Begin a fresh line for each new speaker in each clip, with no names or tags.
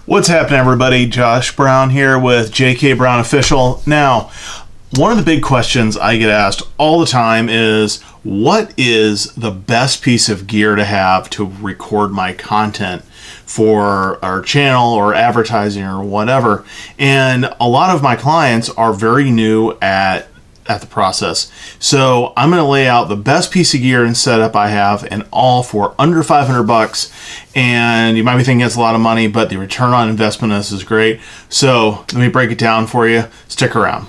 What's happening, everybody? Josh Brown here with JKBrown Official. Now, one of the big questions I get asked all the time is, what is the best piece of gear to have to record my content for our channel or advertising or whatever? And a lot of my clients are very new at the process. So I'm going to lay out the best piece of gear and setup I have, and all for under $500. And you might be thinking it's a lot of money, but the return on investment on this is great. So let me break it down for you. Stick around.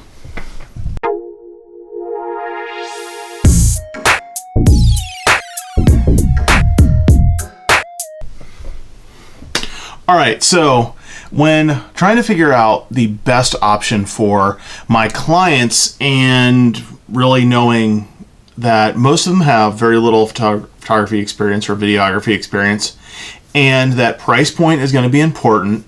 All right, so when trying to figure out the best option for my clients, and really knowing that most of them have very little photography experience or videography experience, and that price point is going to be important,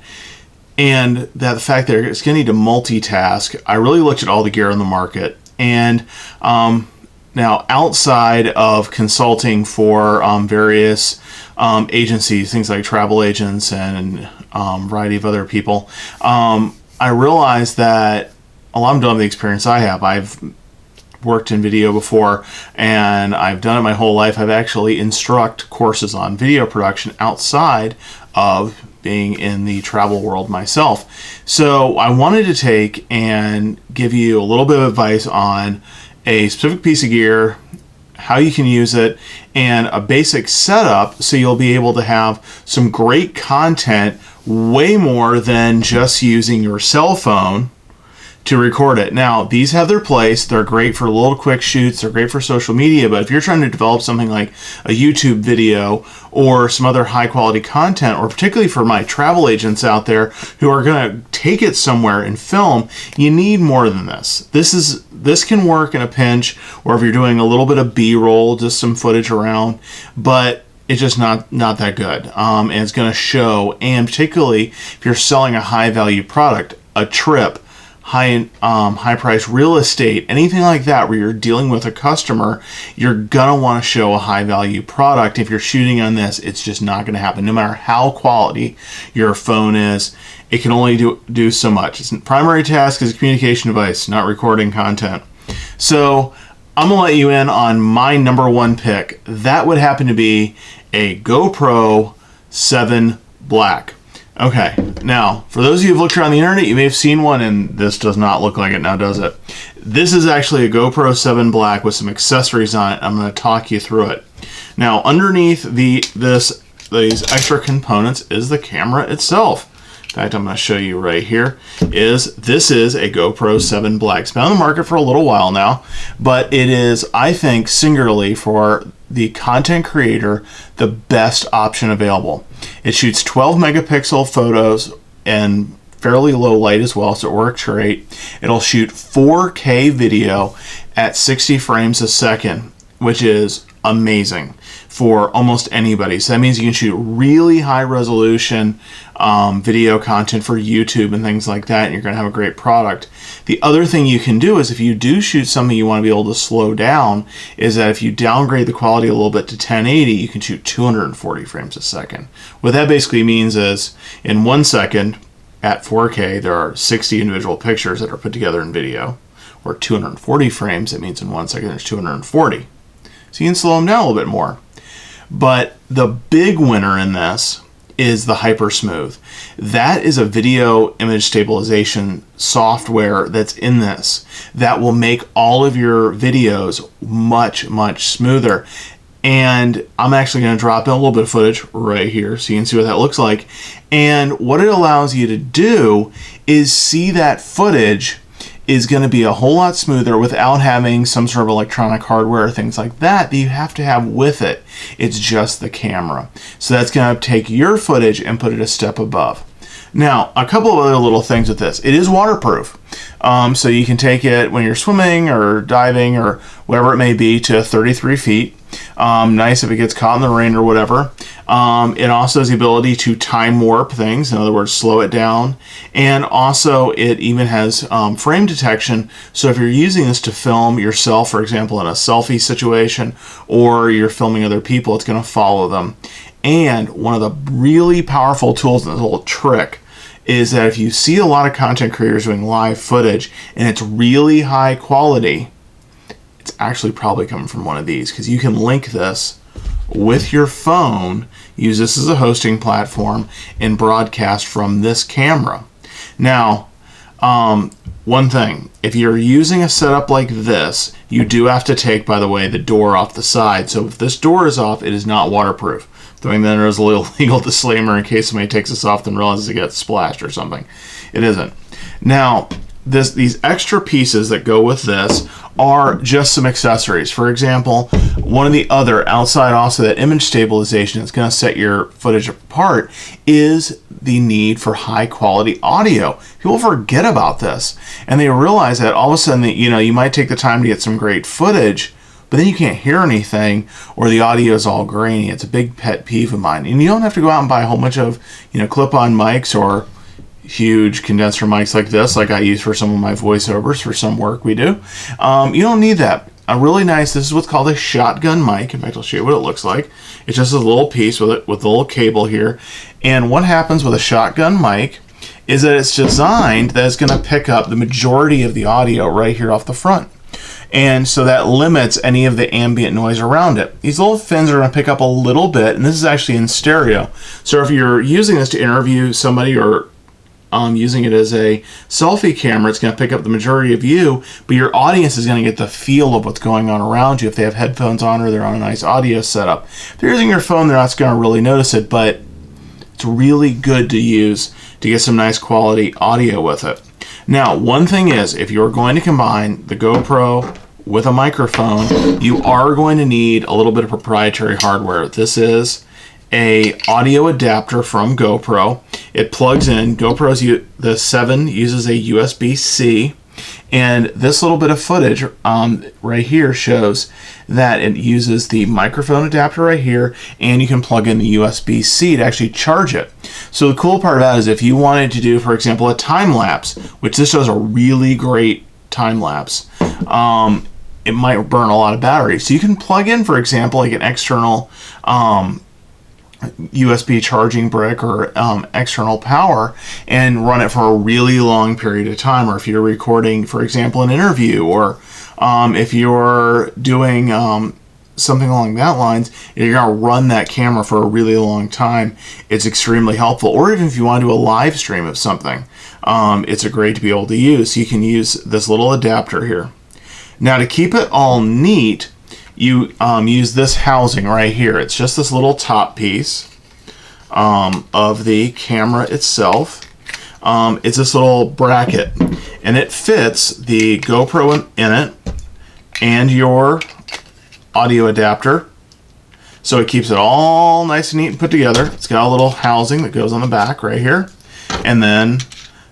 and that the fact that it's going to need to multitask, I really looked at all the gear on the market. And now, outside of consulting for various agencies, things like travel agents and a variety of other people, I realized that a lot of them don't have the experience I have. I've worked in video before, and I've done it my whole life. I've actually instruct courses on video production outside of being in the travel world myself. So I wanted to take and give you a little bit of advice on a specific piece of gear, how you can use it, and a basic setup so you'll be able to have some great content, way more than just using your cell phone to record it. Now, these have their place. They're great for little quick shoots. They're great for social media. But if you're trying to develop something like a YouTube video or some other high quality content, or particularly for my travel agents out there who are going to take it somewhere and film, you need more than this. This can work in a pinch, or if you're doing a little bit of B-roll, just some footage around, but it's just not that good. And it's going to show, and particularly if you're selling a high value product, a trip, high price real estate, anything like that where you're dealing with a customer, you're gonna want to show a high value product. If you're shooting on this, it's just not going to happen. No matter how quality your phone is, it can only do so much. Its primary task is a communication device, not recording content. So I'm gonna let you in on my number one pick. That would happen to be a GoPro 7 Black. Okay, now, for those of you who've looked around the internet, you may have seen one, and this does not look like it now, does it? This is actually a GoPro 7 Black with some accessories on it. I'm going to talk you through it. Now, underneath these extra components is the camera itself. In fact, I'm going to show you right here. This is a GoPro 7 Black. It's been on the market for a little while now, but it is, I think, singularly for the content creator, the best option available. It shoots 12 megapixel photos and fairly low light as well, so it works great. It'll shoot 4K video at 60 frames a second, which is amazing for almost anybody. So that means you can shoot really high resolution video content for YouTube and things like that, and you're going to have a great product. The other thing you can do is, if you do shoot something you want to be able to slow down, is that if you downgrade the quality a little bit to 1080, you can shoot 240 frames a second. What that basically means is, in 1 second at 4K, there are 60 individual pictures that are put together in video. Or 240 frames, that means in 1 second there's 240. So you can slow them down a little bit more. But the big winner in this is the Hyper Smooth. That is a video image stabilization software that's in this that will make all of your videos much, much smoother. And I'm actually going to drop in a little bit of footage right here so you can see what that looks like. And what it allows you to do is see that footage is going to be a whole lot smoother without having some sort of electronic hardware or things like that you have to have with it. It's just the camera. So that's going to take your footage and put it a step above. Now, a couple of other little things with this. It is waterproof. So you can take it when you're swimming or diving or whatever it may be to 33 feet. Nice if it gets caught in the rain or whatever. It also has the ability to time warp things, in other words, slow it down. And also it even has frame detection, so if you're using this to film yourself, for example, in a selfie situation, or you're filming other people, it's going to follow them. And one of the really powerful tools, and this little trick is that if you see a lot of content creators doing live footage and it's really high quality, it's actually probably coming from one of these, because you can link this with your phone, use this as a hosting platform, and broadcast from this camera. Now, one thing, if you're using a setup like this, you do have to take, by the way, the door off the side. So if this door is off, it is not waterproof. Throwing that in as a little legal disclaimer in case somebody takes this off and realizes it gets splashed or something. It isn't. Now, these extra pieces that go with this are just some accessories. For example, one of the other outside also that image stabilization that's going to set your footage apart is the need for high quality audio. People forget about this, and they realize that all of a sudden that, you might take the time to get some great footage, but then you can't hear anything, or the audio is all grainy. It's a big pet peeve of mine. And you don't have to go out and buy a whole bunch of clip-on mics or huge condenser mics like this, like I use for some of my voiceovers for some work we do. You don't need that. A really nice, this is what's called a shotgun mic. In fact, I'll show you what it looks like. It's just a little piece with a little cable here. And what happens with a shotgun mic is that it's designed that it's going to pick up the majority of the audio right here off the front. And so that limits any of the ambient noise around it. These little fins are going to pick up a little bit, and this is actually in stereo. So if you're using this to interview somebody or using it as a selfie camera, it's going to pick up the majority of you, but your audience is going to get the feel of what's going on around you if they have headphones on or they're on a nice audio setup. If they're using your phone, they're not going to really notice it, but it's really good to use to get some nice quality audio with it. Now, one thing is, if you're going to combine the GoPro with a microphone, you are going to need a little bit of proprietary hardware. This is audio adapter from GoPro. It plugs in. The 7 uses a USB-C, and this little bit of footage right here shows that it uses the microphone adapter right here, and you can plug in the USB-C to actually charge it. So the cool part about it is if you wanted to do, for example, a time lapse, which this does a really great time lapse, it might burn a lot of battery. So you can plug in, for example, like an external USB charging brick or external power and run it for a really long period of time. Or if you're recording, for example, an interview, or if you're doing something along that lines, you're going to run that camera for a really long time. It's extremely helpful. Or even if you want to do a live stream of something, it's great to be able to use. So you can use this little adapter here. Now, to keep it all neat, you use this housing right here. It's just this little top piece of the camera itself. It's this little bracket, and it fits the GoPro in it and your audio adapter. So it keeps it all nice and neat and put together. It's got a little housing that goes on the back right here. And then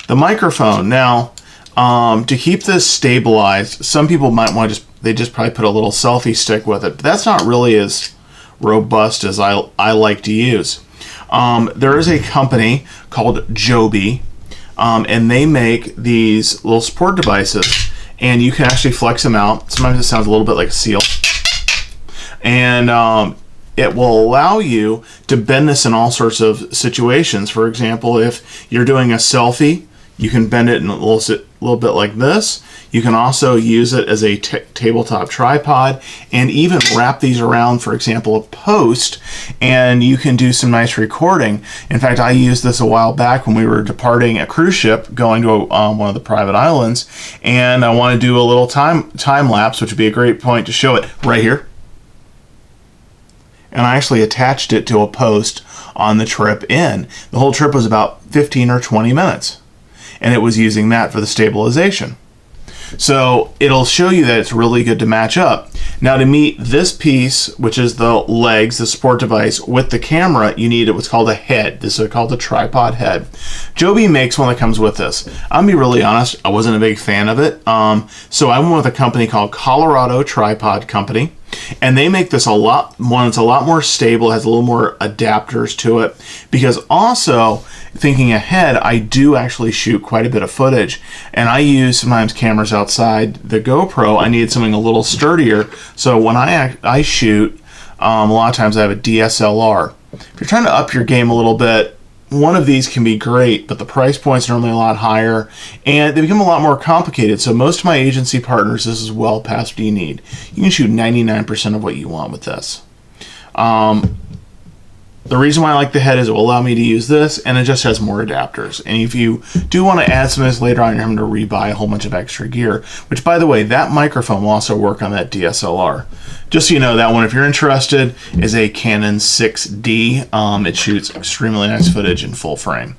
the microphone. Now, to keep this stabilized, some people might want to they just probably put a little selfie stick with it. But that's not really as robust as I like to use. There is a company called Joby, and they make these little support devices, and you can actually flex them out. Sometimes it sounds a little bit like a seal. And it will allow you to bend this in all sorts of situations. For example, if you're doing a selfie, you can bend it in a little bit like this. You can also use it as a tabletop tripod, and even wrap these around, for example, a post, and you can do some nice recording. In fact, I used this a while back when we were departing a cruise ship going to one of the private islands, and I want to do a little time lapse, which would be a great point to show it right here. And I actually attached it to a post on the trip in. The whole trip was about 15 or 20 minutes, and it was using that for the stabilization. So it'll show you that it's really good to match up. Now, to meet this piece, which is the legs, the support device, with the camera, you need what's called a head. This is called a tripod head. Joby makes one that comes with this. I'm gonna be really honest, I wasn't a big fan of it. So I went with a company called Colorado Tripod Company. And they make this one that's a lot more stable, has a little more adapters to it, because also, thinking ahead, I do actually shoot quite a bit of footage, and I use sometimes cameras outside the GoPro. I need something a little sturdier, so when I shoot, a lot of times I have a DSLR. If you're trying to up your game a little bit, one of these can be great, but the price points are normally a lot higher and they become a lot more complicated. So most of my agency partners, this is well past what you need. You can shoot 99% of what you want with this. The reason why I like the head is it will allow me to use this, and it just has more adapters. And if you do want to add some of this later on, you're having to rebuy a whole bunch of extra gear, which, by the way, that microphone will also work on that DSLR. Just so you know, that one, if you're interested, is a Canon 6D. It shoots extremely nice footage in full frame.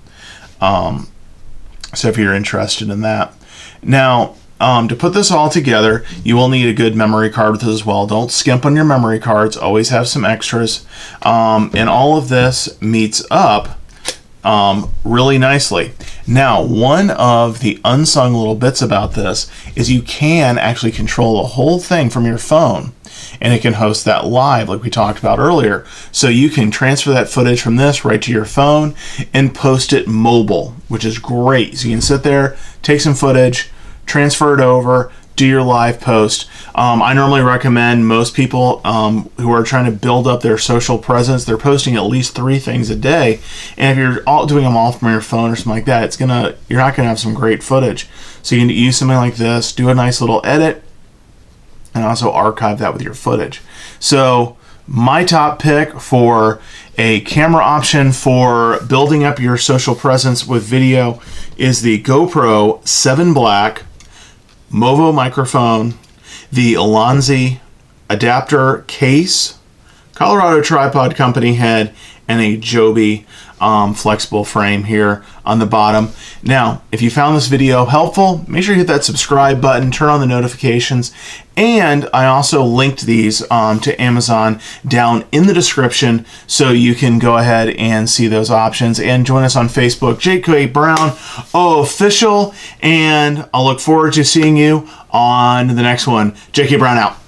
So if you're interested in that. Now, to put this all together, you will need a good memory card with this as well. Don't skimp on your memory cards. Always have some extras. And all of this meets up really nicely. Now, one of the unsung little bits about this is you can actually control the whole thing from your phone. And it can host that live like we talked about earlier. So you can transfer that footage from this right to your phone and post it mobile, which is great. So you can sit there, take some footage, transfer it over, do your live post. I normally recommend most people who are trying to build up their social presence, they're posting at least 3 things a day. And if you're doing them all from your phone or something like that, you're not gonna have some great footage. So you can use something like this, do a nice little edit, and also archive that with your footage. So my top pick for a camera option for building up your social presence with video is the GoPro 7 Black Movo microphone, the Ulanzi adapter case, Colorado Tripod Company head, and a Joby flexible frame here on the bottom. Now, if you found this video helpful, make sure you hit that subscribe button, turn on the notifications, and I also linked these to Amazon down in the description so you can go ahead and see those options and join us on Facebook, JKBrown Official, and I'll look forward to seeing you on the next one. JK Brown out.